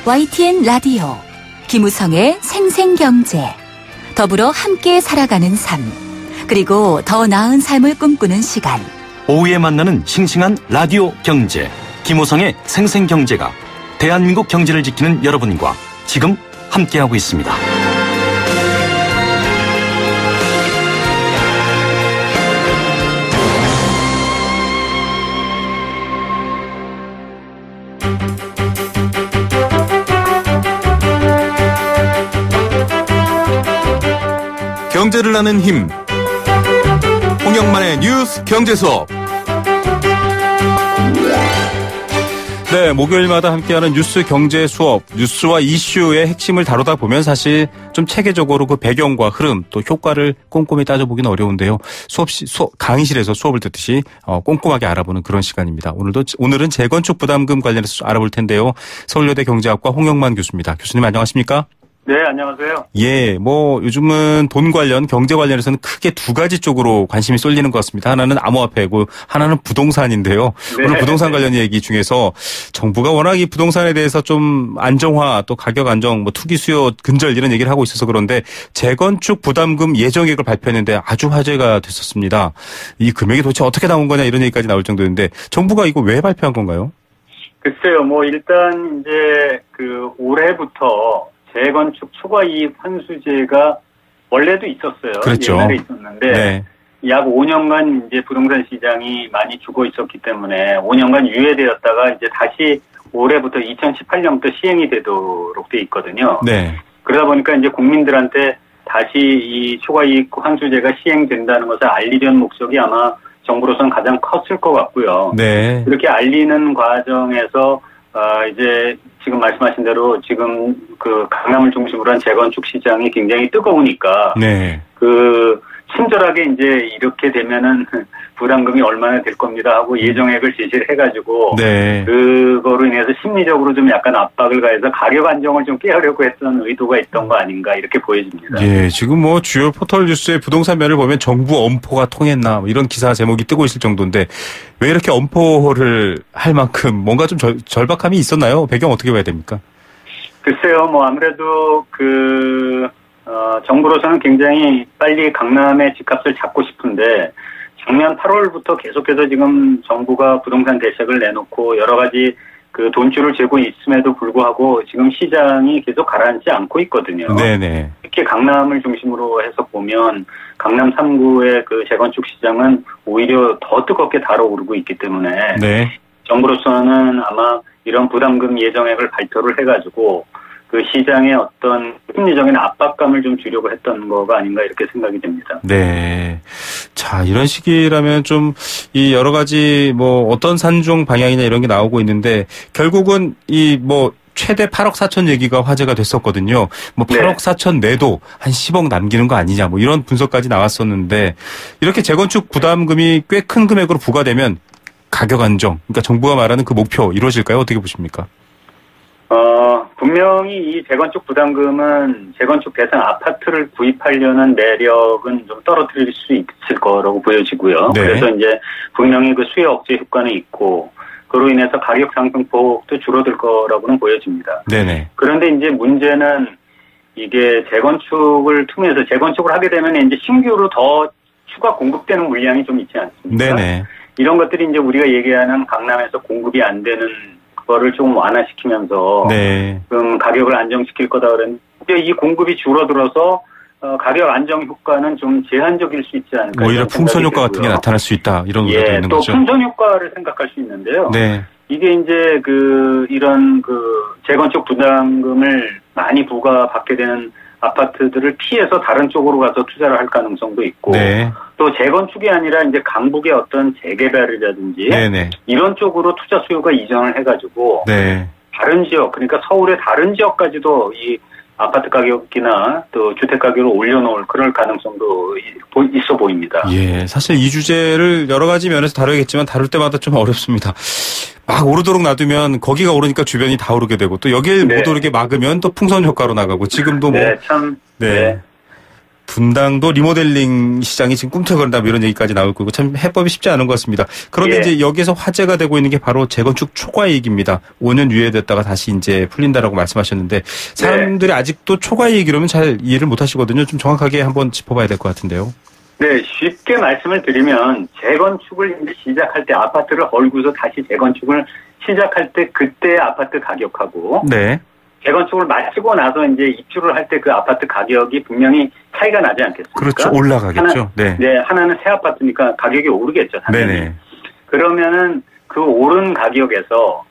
YTN 라디오 김우성의 생생경제, 더불어 함께 살아가는 삶, 그리고 더 나은 삶을 꿈꾸는 시간. 오후에 만나는 싱싱한 라디오 경제, 김우성의 생생경제가 대한민국 경제를 지키는 여러분과 지금 함께하고 있습니다. 경제를 아는 힘, 홍영만의 뉴스 경제 수업. 네, 목요일마다 함께하는 뉴스 경제 수업, 뉴스와 이슈의 핵심을 다루다 보면 사실 좀 체계적으로 그 배경과 흐름 또 효과를 꼼꼼히 따져보기는 어려운데요. 강의실에서 수업을 듣듯이 꼼꼼하게 알아보는 그런 시간입니다. 오늘은 재건축 부담금 관련해서 알아볼 텐데요. 서울여대 경제학과 홍영만 교수입니다. 교수님 안녕하십니까? 네, 안녕하세요. 예, 요즘은 돈 관련, 경제 관련해서는 크게 두 가지 쪽으로 관심이 쏠리는 것 같습니다. 하나는 암호화폐고, 하나는 부동산인데요. 네. 오늘 부동산 관련 얘기 중에서 정부가 워낙 이 부동산에 대해서 좀 안정화, 또 가격 안정, 투기 수요 근절 이런 얘기를 하고 있어서 그런데 재건축 부담금 예정액을 발표했는데 아주 화제가 됐었습니다. 이 금액이 도대체 어떻게 나온 거냐 이런 얘기까지 나올 정도인데 정부가 이거 왜 발표한 건가요? 글쎄요, 일단 이제 올해부터 재건축 초과이익 환수제가 원래도 있었어요. 그렇죠. 옛날에 있었는데 네. 약 5년간 이제 부동산 시장이 많이 죽어 있었기 때문에 5년간 유예되었다가 이제 다시 올해부터 2018년부터 시행이 되도록 돼 있거든요. 네. 그러다 보니까 이제 국민들한테 다시 이 초과이익 환수제가 시행된다는 것을 알리려는 목적이 아마 정부로서는 가장 컸을 것 같고요. 네. 이렇게 알리는 과정에서 이제 지금 말씀하신 대로 지금 강남을 중심으로 한 재건축 시장이 굉장히 뜨거우니까 네. 친절하게 이제 이렇게 되면은 부담금이 얼마나 될 겁니다 하고 예정액을 제시를 해가지고 네. 그거로 인해서 심리적으로 좀 약간 압박을 가해서 가격 안정을 좀 깨우려고 했던 의도가 있던 거 아닌가 이렇게 보여집니다. 예, 지금 주요 포털 뉴스의 부동산 면을 보면 정부 엄포가 통했나 이런 기사 제목이 뜨고 있을 정도인데 왜 이렇게 엄포를 할 만큼 뭔가 좀 절박함이 있었나요? 배경 어떻게 봐야 됩니까? 글쎄요, 아무래도 정부로서는 굉장히 빨리 강남의 집값을 잡고 싶은데 작년 8월부터 계속해서 지금 정부가 부동산 대책을 내놓고 여러 가지 돈줄을 재고 있음에도 불구하고 지금 시장이 계속 가라앉지 않고 있거든요. 네네. 특히 강남을 중심으로 해서 보면 강남 3구의 재건축 시장은 오히려 더 뜨겁게 달아오르고 있기 때문에 네. 정부로서는 아마 이런 부담금 예정액을 발표를 해가지고 시장의 어떤 심리적인 압박감을 좀 주려고 했던 거가 아닌가 이렇게 생각이 됩니다. 네. 자, 이런 시기라면 좀 이 여러 가지 어떤 산중 방향이나 이런 게 나오고 있는데 결국은 최대 8억 4천 얘기가 화제가 됐었거든요. 8억 4천 내도 한 10억 남기는 거 아니냐 이런 분석까지 나왔었는데 이렇게 재건축 부담금이 꽤 큰 금액으로 부과되면 가격 안정, 그러니까 정부가 말하는 그 목표 이루어질까요? 어떻게 보십니까? 분명히 이 재건축 부담금은 재건축 대상 아파트를 구입하려는 매력은 좀 떨어뜨릴 수 있을 거라고 보여지고요. 네. 그래서 이제 분명히 수요 억제 효과는 있고 그로 인해서 가격 상승폭도 줄어들 거라고는 보여집니다. 네네. 그런데 이제 문제는 이게 재건축을 통해서 재건축을 하게 되면 이제 신규로 더 추가 공급되는 물량이 좀 있지 않습니까? 네네. 이런 것들이 이제 우리가 얘기하는 강남에서 공급이 안 되는 거를 좀 완화시키면서 네. 가격을 안정시킬 거다 그랬는데 이 공급이 줄어들어서 가격 안정 효과는 좀 제한적일 수 있지 않을까. 오히려 풍선 효과 같은 게 나타날 수 있다 이런 의견도 있는 또 거죠. 풍선 효과를 생각할 수 있는데요. 네. 이게 이제 이런 재건축 부담금을 많이 부과받게 되는 아파트들을 피해서 다른 쪽으로 가서 투자를 할 가능성도 있고 네. 또 재건축이 아니라 이제 강북의 어떤 재개발이라든지 네네. 이런 쪽으로 투자 수요가 이전을 해가지고 네. 다른 지역 그러니까 서울의 다른 지역까지도 이 아파트 가격이나 또 주택 가격을 올려놓을 그럴 가능성도 있어 보입니다. 예, 사실 이 주제를 여러 가지 면에서 다루겠지만 다룰 때마다 좀 어렵습니다. 막 오르도록 놔두면 거기가 오르니까 주변이 다 오르게 되고 또 여길 못 오르게 막으면 또 풍선 효과로 나가고 지금도 네, 참. 네. 분당도 리모델링 시장이 지금 꿈틀거린다 이런 얘기까지 나올 거고 참 해법이 쉽지 않은 것 같습니다. 그런데 이제 여기서 화제가 되고 있는 게 바로 재건축 초과이익입니다. 5년 유예됐다가 다시 이제 풀린다라고 말씀하셨는데 사람들이 아직도 초과이익이라면 잘 이해를 못 하시거든요. 좀 정확하게 한번 짚어봐야 될 것 같은데요. 네, 쉽게 말씀을 드리면 재건축을 이제 시작할 때 아파트를 헐고서 다시 재건축을 시작할 때 그때 아파트 가격하고 네. 재건축을 마치고 나서 이제 입주를 할 때 그 아파트 가격이 분명히 차이가 나지 않겠습니까? 그렇죠. 올라가겠죠. 하나는 새 아파트니까 가격이 오르겠죠. 당연히. 네네. 그러면은 그 오른 가격에서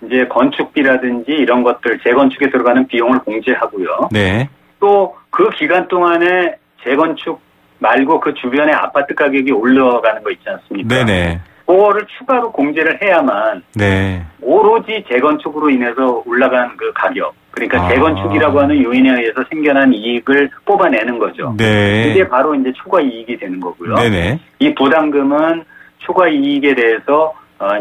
이제 건축비라든지 이런 것들 재건축에 들어가는 비용을 공제하고요. 네. 또 그 기간 동안에 재건축 말고 그 주변의 아파트 가격이 올라가는 거 있지 않습니까? 네네. 그거를 추가로 공제를 해야만 네. 오로지 재건축으로 인해서 올라간 그 가격, 그러니까 재건축이라고 하는 요인에 의해서 생겨난 이익을 뽑아내는 거죠. 네. 이게 바로 이제 초과 이익이 되는 거고요. 네네. 이 부담금은 초과 이익에 대해서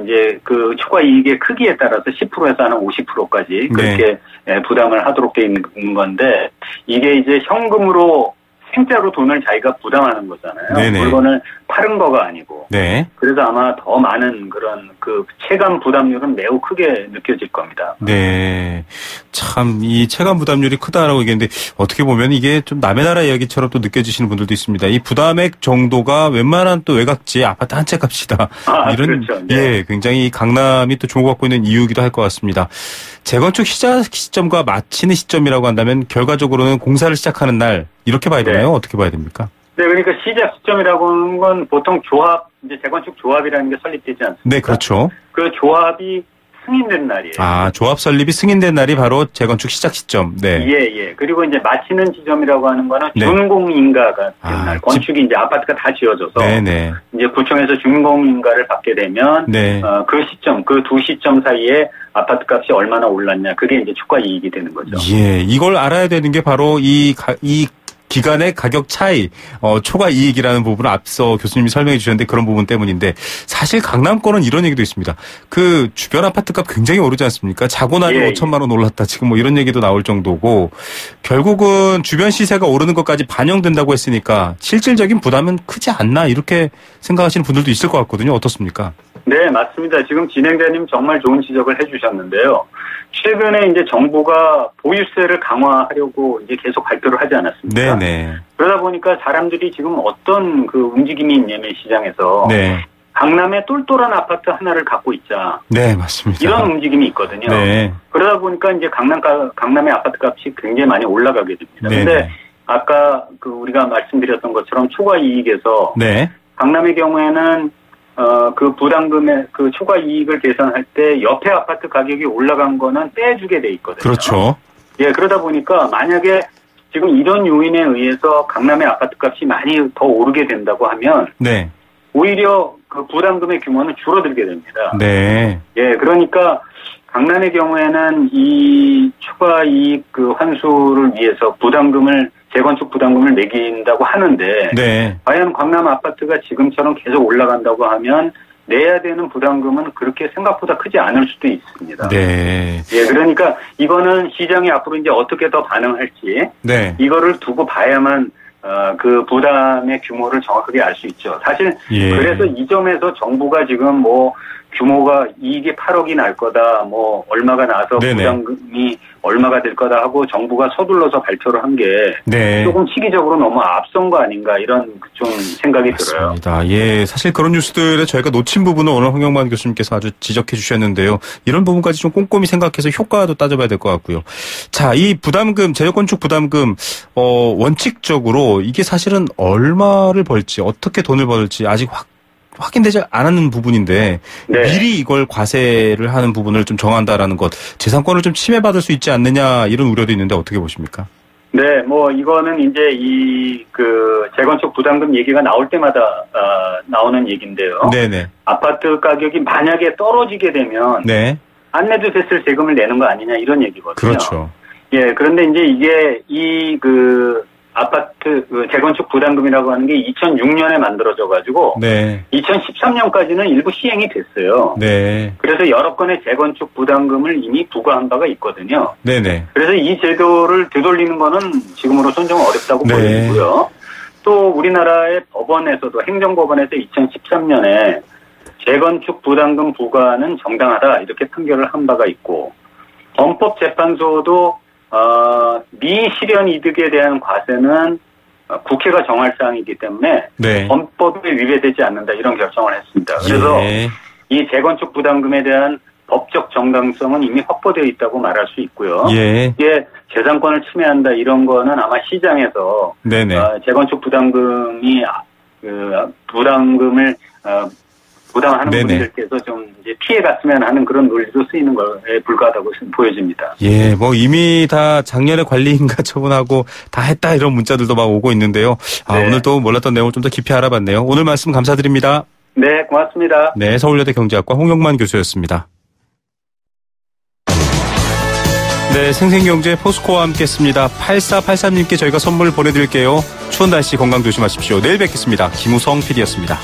이제 그 초과 이익의 크기에 따라서 10%에서 한 50%까지 그렇게 부담을 하도록 돼 있는 건데, 이게 이제 현금으로 생짜로 돈을 자기가 부담하는 거잖아요. 네네. 물건을 파는 거가 아니고. 네. 그래서 아마 더 많은 그런 그 체감 부담률은 매우 크게 느껴질 겁니다. 네. 참, 이 체감 부담률이 크다라고 얘기했는데, 어떻게 보면 이게 좀 남의 나라 이야기처럼 또 느껴지시는 분들도 있습니다. 이 부담액 정도가 웬만한 또 외곽지 아파트 한 채 값이다. 이런, 그렇죠. 네. 예, 굉장히 강남이 또 주목받고 있는 이유이기도 할 것 같습니다. 재건축 시작 시점과 마치는 시점이라고 한다면, 결과적으로는 공사를 시작하는 날, 이렇게 봐야 되나요? 어떻게 봐야 됩니까? 네, 그러니까 시작 시점이라고 하는 건 보통 조합, 이제 재건축 조합이라는 게 설립되지 않습니까? 네, 그렇죠. 그 조합이 승인된 날이에요. 아, 조합 설립이 승인된 날이 바로 재건축 시작 시점. 네. 예. 그리고 이제 마치는 지점이라고 하는 거는 네. 준공인가가 된 날. 건축이 이제 아파트가 다 지어져서. 네네. 이제 구청에서 준공인가를 받게 되면. 네. 그 시점, 그 두 시점 사이에 아파트 값이 얼마나 올랐냐. 그게 이제 초과 이익이 되는 거죠. 예. 이걸 알아야 되는 게 바로 이 기간의 가격 차이, 초과 이익이라는 부분을 앞서 교수님이 설명해 주셨는데 그런 부분 때문인데, 사실 강남권은 이런 얘기도 있습니다. 그 주변 아파트값 굉장히 오르지 않습니까? 자고 나니 5천만 원 올랐다. 지금 뭐 이런 얘기도 나올 정도고, 결국은 주변 시세가 오르는 것까지 반영된다고 했으니까 실질적인 부담은 크지 않나, 이렇게 생각하시는 분들도 있을 것 같거든요. 어떻습니까? 네, 맞습니다. 지금 진행자님 정말 좋은 지적을 해주셨는데요. 최근에 이제 정부가 보유세를 강화하려고 이제 계속 발표를 하지 않았습니까? 네네. 그러다 보니까 사람들이 지금 어떤 그 움직임이 있냐면 시장에서. 네. 강남에 똘똘한 아파트 하나를 갖고 있자. 네, 맞습니다. 이런 움직임이 있거든요. 네. 그러다 보니까 이제 강남의 아파트 값이 굉장히 많이 올라가게 됩니다. 네네. 근데 아까 그 우리가 말씀드렸던 것처럼 초과 이익에서. 네. 강남의 경우에는 그 부담금의 그 초과 이익을 계산할 때 옆에 아파트 가격이 올라간 거는 빼주게 돼 있거든요. 그렇죠. 예, 그러다 보니까 만약에 지금 이런 요인에 의해서 강남의 아파트 값이 많이 더 오르게 된다고 하면. 네. 오히려 그 부담금의 규모는 줄어들게 됩니다. 네. 예, 그러니까 강남의 경우에는 이 추가 이익 그 환수를 위해서 재건축 부담금을 매긴다고 하는데. 네. 과연 강남 아파트가 지금처럼 계속 올라간다고 하면 내야 되는 부담금은 그렇게 생각보다 크지 않을 수도 있습니다. 네. 예, 그러니까 이거는 시장이 앞으로 이제 어떻게 더 반응할지. 네. 이거를 두고 봐야만 그 부담의 규모를 정확하게 알 수 있죠. 사실 예. 그래서 이 점에서 정부가 지금 뭐 규모가 이익이 8억이 날 거다, 뭐 얼마가 나서 네네. 부담금이 얼마가 될 거다 하고 정부가 서둘러서 발표를 한 게 네. 조금 시기적으로 너무 앞선 거 아닌가 이런 좀 생각이 들어요. 맞습니다. 예, 사실 그런 뉴스들에 저희가 놓친 부분은 오늘 황영만 교수님께서 아주 지적해 주셨는데요. 이런 부분까지 좀 꼼꼼히 생각해서 효과도 따져봐야 될 것 같고요. 자, 이 부담금, 재건축 부담금, 원칙적으로 이게 사실은 얼마를 벌지, 어떻게 돈을 벌지 아직 확인되지 않은 부분인데, 네. 미리 이걸 과세를 하는 부분을 좀 정한다라는 것, 재산권을 좀 침해받을 수 있지 않느냐, 이런 우려도 있는데 어떻게 보십니까? 네, 뭐 이거는 이제 재건축 부담금 얘기가 나올 때마다 나오는 얘기인데요. 네네. 아파트 가격이 만약에 떨어지게 되면 네. 안 내도 됐을 세금을 내는 거 아니냐 이런 얘기거든요. 그렇죠. 예, 그런데 이제 이게 아파트 재건축 부담금이라고 하는 게 2006년에 만들어져 가지고 네. 2013년까지는 일부 시행이 됐어요. 네. 그래서 여러 건의 재건축 부담금을 이미 부과한 바가 있거든요. 네네. 그래서 이 제도를 되돌리는 거는 지금으로선 좀 어렵다고 네. 보이고요. 또 우리나라의 법원에서도 행정법원에서 2013년에 재건축 부담금 부과는 정당하다 이렇게 판결을 한 바가 있고, 헌법재판소도 미실현 이득에 대한 과세는 국회가 정할 사항이기 때문에 네. 헌법에 위배되지 않는다 이런 결정을 했습니다. 그래서 예. 이 재건축 부담금에 대한 법적 정당성은 이미 확보되어 있다고 말할 수 있고요. 예. 이게 재산권을 침해한다 이런 거는 아마 시장에서 네네. 재건축 부담금이 부담금을 부담하는 네네. 분들께서 좀 이제 피해 갔으면 하는 그런 논리도 쓰이는 거에 불과하다고 보여집니다. 예, 뭐 이미 다 작년에 관리인가 처분하고 다 했다 이런 문자들도 막 오고 있는데요. 네. 오늘 또 몰랐던 내용을 좀 더 깊이 알아봤네요. 오늘 말씀 감사드립니다. 네, 고맙습니다. 네, 서울여대 경제학과 홍영만 교수였습니다. 네, 생생경제 포스코와 함께했습니다. 8483님께 저희가 선물 보내드릴게요. 추운 날씨 건강 조심하십시오. 내일 뵙겠습니다. 김우성 PD였습니다.